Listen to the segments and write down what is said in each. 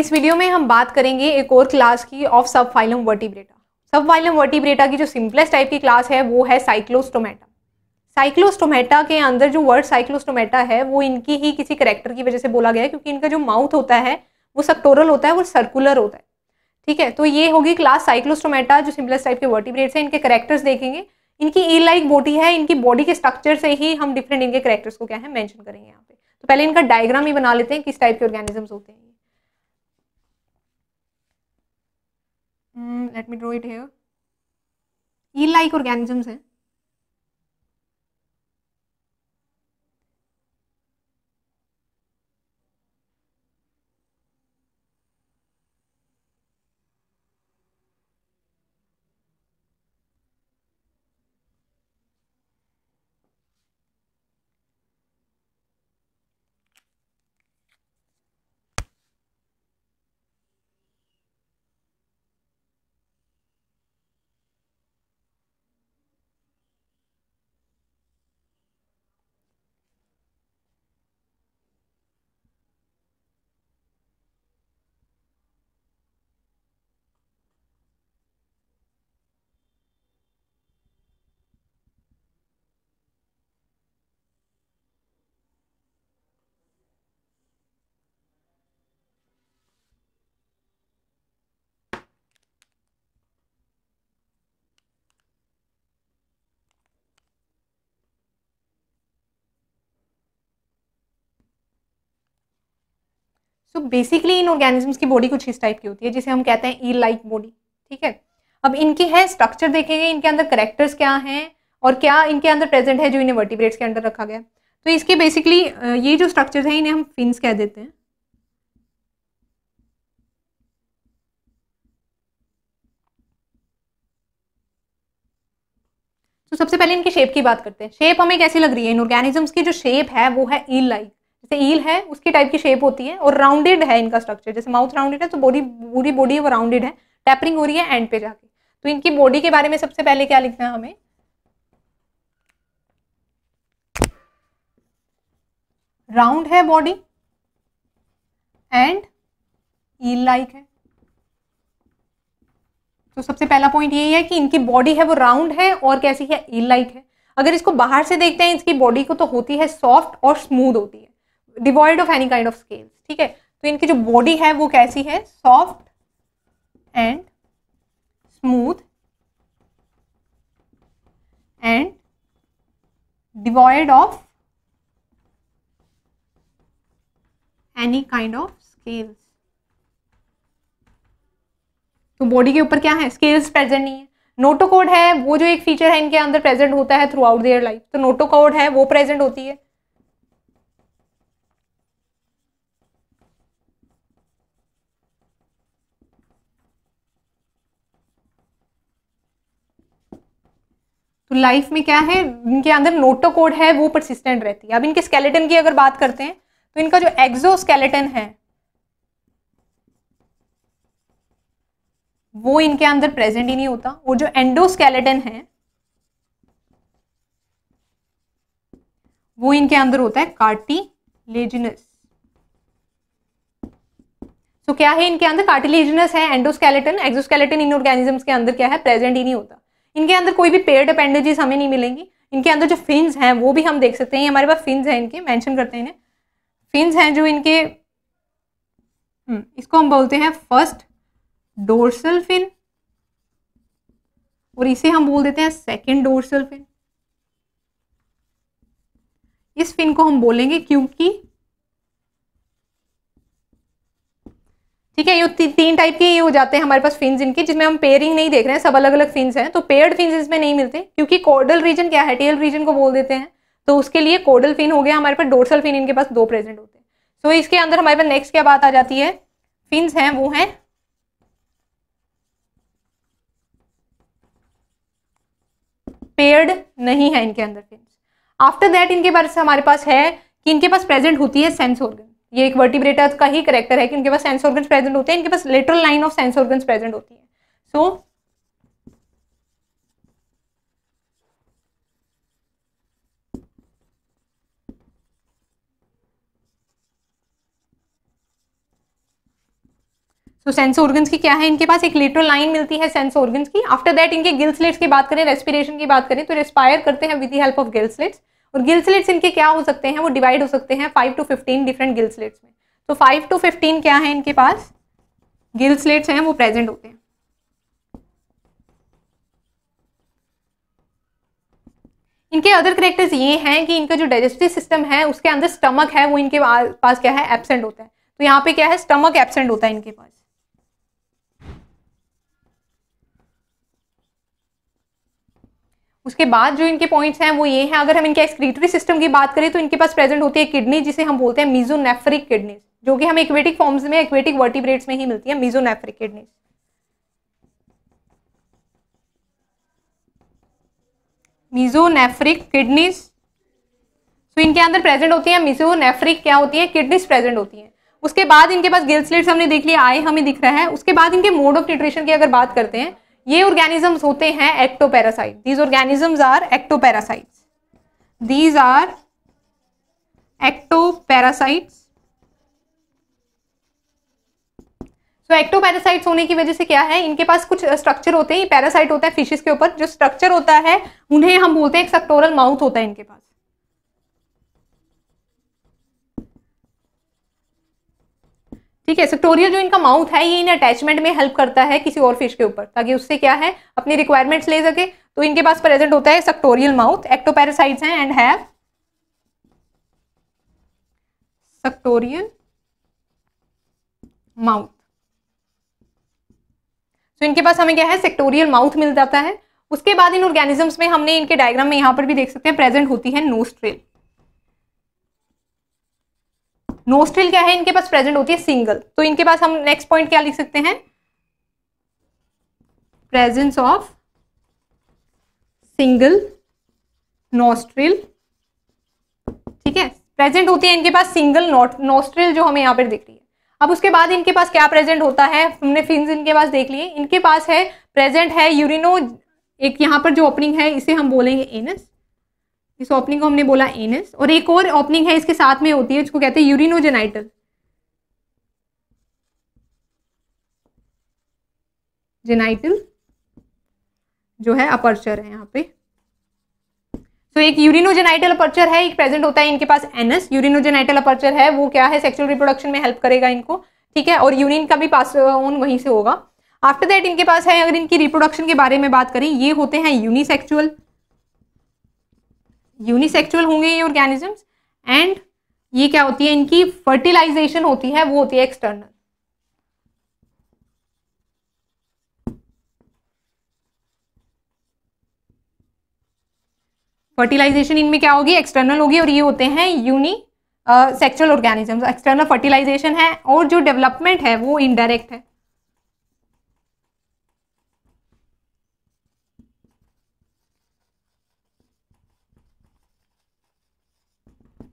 इस वीडियो में हम बात करेंगे एक और क्लास की of subphylum vertebrata. Subphylum vertebrata की जो सिंपलेस्ट टाइप की क्लास है वो है साइक्लोस्टोमेटा। साइक्लोस्टोमेटा के अंदर जो वर्ड साइक्लोस्टोमेटा है वो इनकी ही किसी करेक्टर की वजह से बोला गया है, क्योंकि इनका जो माउथ होता है वो सेक्टोरल होता है, वो सर्कुलर होता है। ठीक है, तो ये होगी क्लास साइक्लोस्टोमेटा जो सिंपलेस्ट टाइप के वर्टिब्रेट्स हैं। इनके करेक्टर्स देखेंगे, इनकी ई लाइक बॉडी है, इनकी बॉडी के स्ट्रक्चर से ही हम डिफरेंट इनके करेक्टर्स को क्या है मेंशन करेंगे यहाँ पे। तो पहले इनका डायग्राम ही बना लेते हैं किस टाइप के ऑर्गेनिजम्स होते हैं। Let me draw it here. E like organisms हैं। सो बेसिकली इन ऑर्गेनिजम्स की बॉडी कुछ इस टाइप की होती है जिसे हम कहते हैं ई लाइक बॉडी। ठीक है, अब इनकी है स्ट्रक्चर देखेंगे, इनके अंदर करेक्टर्स क्या हैं और क्या इनके अंदर प्रेजेंट है जो इन्हें वर्टिब्रेट्स के अंदर रखा गया। तो इसके बेसिकली ये जो स्ट्रक्चर्स हैं इन्हें हम फिन्स कह देते हैं। तो सबसे पहले इनकी शेप की बात करते हैं। शेप हमें कैसी लग रही है? इन ऑर्गेनिजम्स की जो शेप है वो है ईल लाइक, जैसे ईल है उसकी टाइप की शेप होती है, और राउंडेड है इनका स्ट्रक्चर। जैसे माउथ राउंडेड है तो बॉडी पूरी बॉडी है वो राउंडेड है, टैपरिंग हो रही है एंड पे जाके। तो इनकी बॉडी के बारे में सबसे पहले क्या लिखना है हमें? राउंड है बॉडी एंड ईल लाइक है। तो सबसे पहला पॉइंट यही है कि इनकी बॉडी है वो राउंड है और कैसी है? ईल लाइक है। अगर इसको बाहर से देखते हैं इसकी बॉडी को तो होती है सॉफ्ट और स्मूथ होती है, devoid of any kind of scales. ठीक है, तो इनकी जो बॉडी है वो कैसी है? Soft and smooth and devoid of any kind of scales. तो बॉडी के ऊपर क्या है? स्केल्स प्रेजेंट नहीं है। नोटोकॉर्ड है वो जो एक फीचर है इनके अंदर प्रेजेंट होता है थ्रू आउट देयर लाइफ, तो नोटोकॉर्ड है वो प्रेजेंट होती है। तो लाइफ में क्या है इनके अंदर? नोटोकॉर्ड है वो परसिस्टेंट रहती है। अब इनके स्केलेटन की अगर बात करते हैं तो इनका जो एक्सोस्केलेटन है वो इनके अंदर प्रेजेंट ही नहीं होता, और जो एंडोस्केलेटन है वो इनके अंदर होता है कार्टिलेजिनस। तो क्या है इनके अंदर? कार्टिलेजिनस है एंडोस्केलेटन। एक्सोस्केलेटन इन ऑर्गेनिजम्स के अंदर क्या है? प्रेजेंट ही नहीं होता। इनके अंदर कोई भी पेयर्ड अपेंडेजेस हमें नहीं मिलेंगी। इनके अंदर जो फिन्स हैं वो भी हम देख सकते हैं, हमारे पास फिन्स हैं इनके, मेंशन करते हैं इन्हें। फिन्स हैं जो इनके इसको हम बोलते हैं फर्स्ट डोर्सल फिन, और इसे हम बोल देते हैं सेकेंड डोर्सल फिन। इस फिन को हम बोलेंगे क्योंकि ठीक है, ये तीन टाइप के ये हो जाते हैं हमारे पास फिन्स इनके, जिसमें हम पेयरिंग नहीं देख रहे हैं, सब अलग अलग फिन्स हैं। तो पेयर्ड फिन्स इसमें नहीं मिलते क्योंकि कोडल रीजन क्या है? टेल रीजन को बोल देते हैं, तो उसके लिए कोडल फिन हो गया हमारे पास। डोर्सल फिन इनके पास दो प्रेजेंट होते हैं। तो इसके अंदर हमारे पास नेक्स्ट क्या बात आ जाती है? फिन्स हैं वो हैं पेयर्ड नहीं है इनके अंदर फिन्स। आफ्टर दैट इनके पास हमारे पास है कि इनके पास प्रेजेंट होती है सेंस ऑर्गन। ये एक वर्टिब्रेटा का ही करेक्टर है कि इनके पास सेंस ऑर्गन्स प्रेजेंट होते हैं, इनके पास lateral line of sense organs present होती है। सो सो सेंस ऑर्गन्स की क्या है, इनके पास एक लेटरल लाइन मिलती है सेंस ऑर्गन्स की। आफ्टर दैट इनके गिल स्लिट्स की बात करें, रेस्पिरेशन की बात करें तो रेस्पायर करते हैं with the help of gill slits. और गिल स्लिट्स इनके क्या हो सकते हैं, वो डिवाइड हो सकते हैं 5 to 15 डिफरेंट गिल स्लिट्स में। तो 5 to 15 क्या है इनके पास गिल स्लिट्स हैं वो प्रेजेंट होते हैं। इनके अदर करेक्टर्स ये हैं कि इनका जो डाइजेस्टिव सिस्टम है उसके अंदर स्टमक है वो इनके पास क्या है, एब्सेंट होता है। तो यहाँ पे क्या है, स्टमक एब्सेंट होता है इनके पास। उसके बाद जो इनके पॉइंट्स हैं वो ये हैं, अगर हम इनके एक्सक्रीटरी सिस्टम की बात करें तो इनके पास प्रेजेंट होती है किडनी, जिसे हम बोलते हैं मीजोनेफ्रिक किडनीज, जो कि हमें एक्वेटिक फॉर्म्स में, एक्वेटिक वर्टिब्रेट्स में ही मिलती है, मीजोनेफ्रिक किडनीज। मीजोनेफ्रिक किडनीज, तो इनके अंदर प्रेजेंट होती है मीजोनेफ्रिक क्या होती है, किडनीज प्रेजेंट होती हैं। उसके बाद इनके पास गिल स्लिट्स हमने देख लिया, आई हमें दिख रहा है। उसके बाद इनके मोड ऑफ न्यूट्रिशन की अगर बात करते हैं, ये ऑर्गेनिजम्स होते हैं ectoparasite. These organisms are ectoparasites, these are ectoparasites. तो एक्टोपैरासाइट्स होने की वजह से क्या है, इनके पास कुछ स्ट्रक्चर होते हैं, पैरासाइट होता है फिशेस के ऊपर, जो स्ट्रक्चर होता है उन्हें हम बोलते हैं, एक सेक्टोरल माउथ होता है इनके पास। ठीक है, सेक्टोरियल जो इनका माउथ है ये इन अटैचमेंट में हेल्प करता है किसी और फिश के ऊपर, ताकि उससे क्या है अपनी रिक्वायरमेंट्स ले सके। तो इनके पास प्रेजेंट होता है सेक्टोरियल माउथ, एक्टोपैरासाइट्स हैं एंड हैव सेक्टोरियल माउथ। तो इनके पास हमें क्या है, सेक्टोरियल माउथ मिल जाता है। उसके बाद इन ऑर्गेनिजम्स में हमने इनके डायग्राम में यहां पर भी देख सकते हैं प्रेजेंट होती है नोस्ट्रिल। नोस्ट्रिल क्या है, इनके पास प्रेजेंट होती है सिंगल। तो इनके पास हम नेक्स्ट पॉइंट क्या लिख सकते हैं, प्रेजेंस ऑफ सिंगल नोस्ट्रिल। ठीक है, प्रेजेंट होती है इनके पास सिंगल नोस्ट्रिल जो हमें यहाँ पर दिख रही है। अब उसके बाद इनके पास क्या प्रेजेंट होता है, हमने फिन्स इनके पास देख लिए। इनके पास है प्रेजेंट है यूरिनो, एक यहाँ पर जो ओपनिंग है इसे हम बोलेंगे एनस, इस ओपनिंग को हमने बोला एनस। और एक और ओपनिंग है इसके साथ में होती है जिसको कहते हैं यूरिनोजेनाइटल, जेनाइटल जो है अपर्चर है यहाँ पे। तो एक यूरिनोजेनाइटल अपर्चर है, एक प्रेजेंट होता है इनके पास एनस। यूरिनोजेनाइटल अपर्चर है वो क्या है, सेक्सुअल रिप्रोडक्शन में हेल्प करेगा इनको। ठीक है, और यूरिन का भी पास ऑन वहीं से होगा। आफ्टर दैट इनके पास है, अगर इनकी रिप्रोडक्शन के बारे में बात करें, ये होते हैं यूनिसेक्सुअल, यूनिसेक्सुअल होंगे ये ऑर्गेनिजम्स। एंड ये क्या होती है, इनकी फर्टिलाइजेशन होती है वो होती है एक्सटर्नल। फर्टिलाइजेशन इनमें क्या होगी, एक्सटर्नल होगी। और ये होते हैं unisexual organisms, external fertilization है। और जो डेवलपमेंट है वो इनडायरेक्ट है।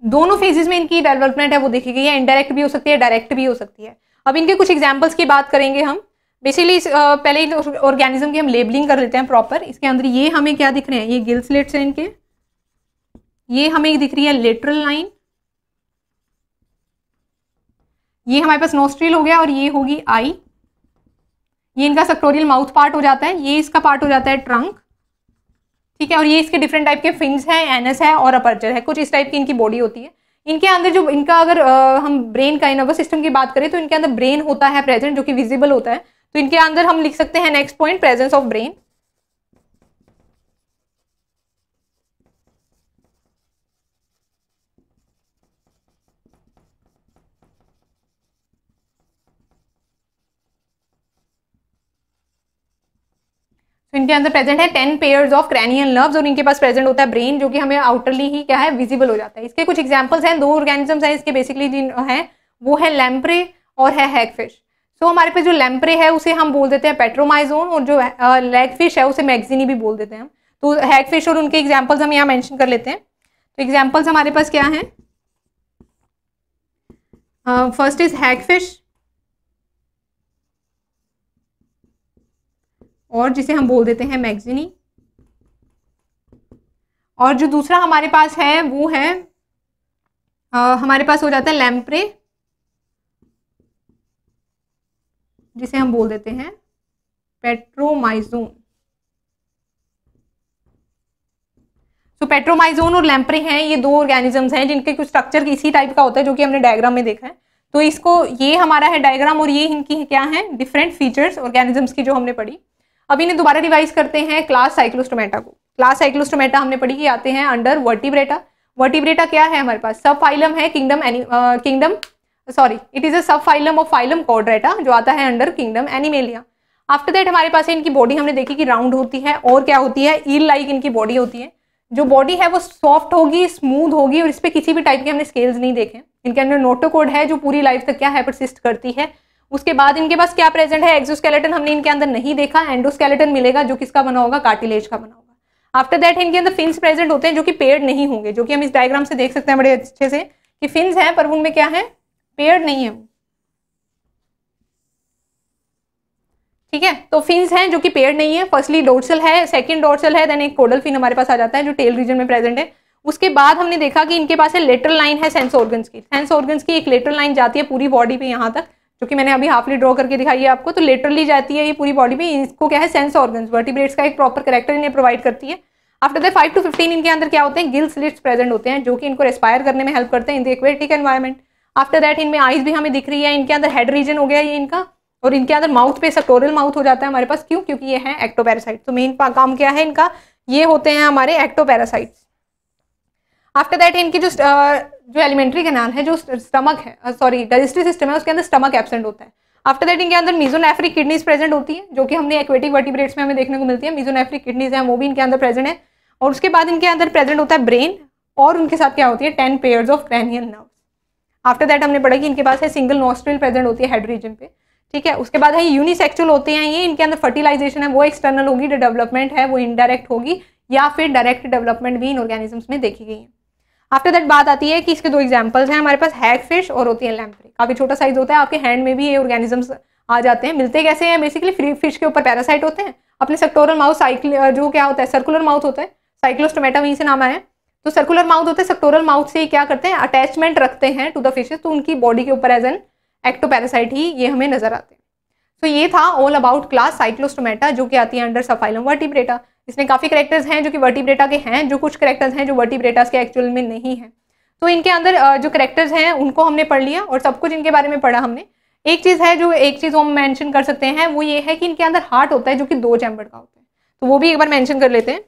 दोनों फेजेस में इनकी डेवलपमेंट है वो देखी गई है, इनडायरेक्ट भी हो सकती है, डायरेक्ट भी हो सकती है। अब इनके कुछ एग्जांपल्स की बात करेंगे हम। बेसिकली पहले ऑर्गेनिज्म की हम लेबलिंग कर लेते हैं प्रॉपर। इसके अंदर ये हमें क्या दिख रहे हैं, ये गिल स्लिट्स हैं इनके, ये हमें दिख रही है लेटरल लाइन, ये हमारे पास नोस्ट्रिल हो गया और ये होगी आई। ये इनका सेक्टोरियल माउथ पार्ट हो जाता है, ये इसका पार्ट हो जाता है ट्रंक। ठीक है, और ये इसके डिफरेंट टाइप के फिन्स हैं, एनस है और अपर्चर है, कुछ इस टाइप की इनकी बॉडी होती है। इनके अंदर जो इनका अगर हम ब्रेन का नर्वस सिस्टम की बात करें तो इनके अंदर ब्रेन होता है प्रेजेंट, जो कि विजिबल होता है। तो इनके अंदर हम लिख सकते हैं next point, presence of brain. तो इनके अंदर प्रेजेंट है 10 पेयर्स ऑफ क्रैनियल नर्व्स, और इनके पास प्रेजेंट होता है ब्रेन, जो कि हमें आउटरली ही क्या है, विजिबल हो जाता है। इसके कुछ एग्जांपल्स हैं, दो ऑर्गेनिजम्स हैं इसके बेसिकली जिन है, वो है लैम्प्रे और है हैगफिश। तो हमारे पास जो लैम्प्रे है उसे हम बोल देते हैं पेट्रोमाइजोन, और जो लैगफिश है उसे मैग्जीनी भी बोल देते हैं हम। तो हैगफिश और उनके एग्जाम्पल्स हम यहाँ मेंशन कर लेते हैं। तो एग्जाम्पल्स हमारे पास क्या है, फर्स्ट इज हैगफिश, और जिसे हम बोल देते हैं मैग्जीनी। और जो दूसरा हमारे पास है वो है हमारे पास हो जाता है लैम्प्रे, जिसे हम बोल देते हैं पेट्रोमाइजोन। तो पेट्रोमाइजोन और लैम्प्रे हैं, ये दो ऑर्गेनिजम्स हैं जिनके कुछ स्ट्रक्चर इसी टाइप का होता है जो कि हमने डायग्राम में देखा है। तो इसको, ये हमारा है डायग्राम और ये इनकी क्या है डिफरेंट फीचर्स ऑर्गेनिजम्स की जो हमने पढ़ी। अब इन्हें दोबारा रिवाइज करते हैं क्लास साइक्लोस्टोमेटा को। क्लास साइक्लोस्टोमेटा हमने पढ़ी कि आते हैं अंडर वर्टिब्रेटा। वर्टिब्रेटा क्या है हमारे पास, सब फाइलम है इट इज अ सब फाइलम ऑफ फाइलम कॉर्डेटा जो आता है under kingdom animalia. After that हमारे पास है इनकी बॉडी हमने देखी कि राउंड होती है और क्या होती है, ईल लाइक इनकी बॉडी होती है। जो बॉडी है वो सॉफ्ट होगी, स्मूथ होगी और इस पे किसी भी टाइप के हमने स्केल्स नहीं देखे। इनके अंदर नोटोकोड है जो पूरी लाइफ तक क्या है परसिस्ट करती है। उसके बाद इनके पास क्या प्रेजेंट है, एक्सोस्केलेटन हमने इनके अंदर नहीं देखा, एंडोस्केलेटन मिलेगा जो किसका बना होगा, कार्टिलेज का बना होगा। आफ्टर दैट इनके अंदर फिन्स प्रेजेंट होते हैं जो कि पेयर्ड नहीं होंगे, जो कि हम इस डायग्राम से देख सकते हैं बड़े अच्छे से कि फिन्स हैं पर उनमें क्या है, पेयर्ड नहीं है। ठीक है, तो फिन्स हैं जो कि पेयर्ड नहीं है। फर्स्टली डोर्सल है, सेकंड डोर्सल है, देन एक कोडल फिन हमारे पास आ जाता है जो टेल रीजन में प्रेजेंट है। उसके बाद हमने देखा कि इनके पास है लेटरल लाइन है सेंस ऑर्गन्स की। सेंस ऑर्गन्स की एक लेटरल लाइन जाती है पूरी बॉडी पे यहाँ तक, जो कि मैंने अभी हाफली ड्रॉ करके दिखाई है आपको। तो लेटरली जाती है ये पूरी बॉडी पे, इसको क्या है सेंस ऑर्गन्स, वर्टिब्रेट्स का एक प्रॉपर कैरेक्टर इन्हें प्रोवाइड करती है। आफ्टर दैट 5 to 15 इनके अंदर क्या होते हैं, गिल स्लिट्स प्रेजेंट होते हैं जो कि इनको रेस्पायर करने में हेल्प करते हैं in the aquatic environment. After that इनमें आइज भी हमें दिख रही है, इनके अंदर हेड रीजन हो गया ये इनका, और इनके अंदर माउथ पे सेक्टोरल माउथ हो जाता है हमारे पास। क्यों, क्योंकि ये है एक्टोपैरासाइट। तो मेन काम क्या है इनका, ये होते हैं हमारे एक्टोपैरासाइट्स। आफ्टर दैट इनकी जो एलिमेंट्री कैनाल है, जो स्टमक है, सॉरी डाइजेस्टिव सिस्टम है, उसके अंदर स्टमक एब्सेंट होता है। आफ्टर दैट इनके अंदर मीजोनेफ्रिक किडनीज प्रेजेंट होती है जो कि हमने एक्वेटिक वर्टिब्रेट्स में हमें देखने को मिलती है। मीजोनेफ्रिक किडनीज है वो भी इनके अंदर प्रेजेंट है। और उसके बाद इनके अंदर प्रेजेंट होता है ब्रेन, और उनके साथ क्या होती है 10 pairs of cranial nerves. After that हमने पढ़ा कि इनके पास है सिंगल नॉस्ट्रिल प्रेजेंट होती है हेड रीजन पे। ठीक है, उसके बाद है यूनिसेक्सुअल होते हैं ये, इनके अंदर फर्टिलाइजेशन है वो एक्सटर्नल होगी, जो डेवलपमेंट है वो इनडायरेक्ट होगी, या फिर डायरेक्ट डेवलपमेंट भी इन ऑर्गेनिजम्स में देखी गई है। आफ्टर दैट बात आती है कि इसके दो एग्जांपल्स हैं हमारे पास, हैग फिश और होती है लैम्प्रे। काफी छोटा साइज होता है, आपके हैंड में भी ये ऑर्गेनिजम्स आ जाते हैं। मिलते कैसे हैं, बेसिकली फ्री फिश के ऊपर पैरासाइट होते हैं, अपने सेक्टोरल माउथ जो क्या होता है सर्कुलर माउथ होता है, साइक्लोस्टोमेटा वहीं से नाम आया है। तो सर्कुलर माउथ होते हैं, सेक्टोरल माउथ से क्या करते हैं, अटैचमेंट रखते हैं टू द फिशेस, तो उनकी बॉडी के ऊपर एज एन एक्टोपैरासाइट ही ये हमें नजर आते हैं। तो ये था ऑल अबाउट क्लास साइक्लोस्टोमेटा जो कि आती है अंडर सबफाइलम वर्टिब्रेटा। इसमें काफी कैरेक्टर्स हैं जो कि वर्टिब्रेटा के हैं, जो कुछ कैरेक्टर्स हैं जो वर्टिब्रेटास के एक्चुअल में नहीं है। तो इनके अंदर जो कैरेक्टर्स हैं उनको हमने पढ़ लिया और सब कुछ इनके बारे में पढ़ा हमने। एक चीज हम मेंशन कर सकते हैं वो ये है कि इनके अंदर हार्ट होता है जो कि 2 चैम्बर का होता है, तो वो भी एक बार मेंशन कर लेते हैं।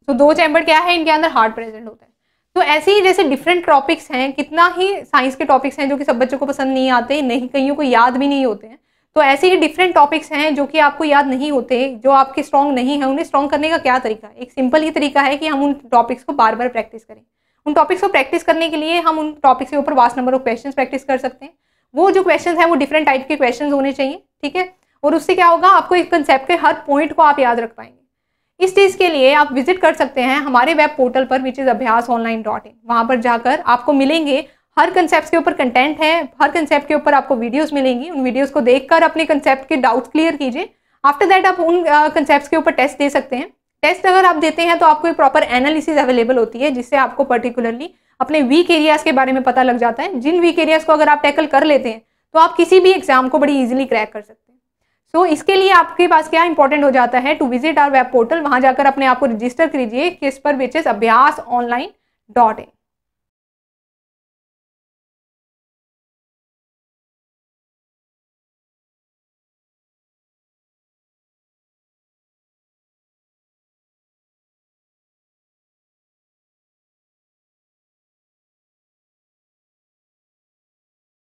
तो 2 चैम्बर क्या है, इनके अंदर हार्ट प्रेजेंट होता है। तो ऐसे ही जैसे डिफरेंट टॉपिक्स हैं, कितना ही साइंस के टॉपिक्स हैं जो कि सब बच्चों को पसंद नहीं आते, नहीं कईयों को याद भी नहीं होते हैं। तो ऐसे ही डिफरेंट टॉपिक्स हैं जो कि आपको याद नहीं होते, जो आपके स्ट्रॉन्ग नहीं है, उन्हें स्ट्रॉन्ग करने का क्या तरीका है, एक सिंपल ही तरीका है कि हम उन टॉपिक्स को बार बार प्रैक्टिस करें। उन टॉपिक्स को प्रैक्टिस करने के लिए हम उन टॉपिक्स के ऊपर vast number of questions practice कर सकते हैं। वो जो क्वेश्चंस हैं वो डिफरेंट टाइप के क्वेश्चंस होने चाहिए, ठीक है। और उससे क्या होगा, आपको एक कंसेप्ट के हर पॉइंट को आप याद रख पाएंगे। इस चीज के लिए आप विजिट कर सकते हैं हमारे वेब पोर्टल पर विच इज abhyasonline.in। वहां पर जाकर आपको मिलेंगे हर कंसेप्ट के ऊपर कंटेंट है, हर कंसेप्ट के ऊपर आपको वीडियोस मिलेंगी। उन वीडियोस को देखकर अपने कंसेप्ट के डाउट्स क्लियर कीजिए। आफ्टर दैट आप उन कंसेप्ट्स के ऊपर टेस्ट दे सकते हैं। टेस्ट अगर आप देते हैं तो आपको एक प्रॉपर एनालिसिस अवेलेबल होती है, जिससे आपको पर्टिकुलरली अपने वीक एरियाज के बारे में पता लग जाता है। जिन वीक एरियाज को अगर आप टैकल कर लेते हैं तो आप किसी भी एग्जाम को बड़ी इजीली क्रैक कर सकते हैं। सो इसके लिए आपके पास क्या इंपॉर्टेंट हो जाता है, to visit our web portal. वहां जाकर अपने आप को रजिस्टर कीजिए किस पर, विच इज abhyasonline.in।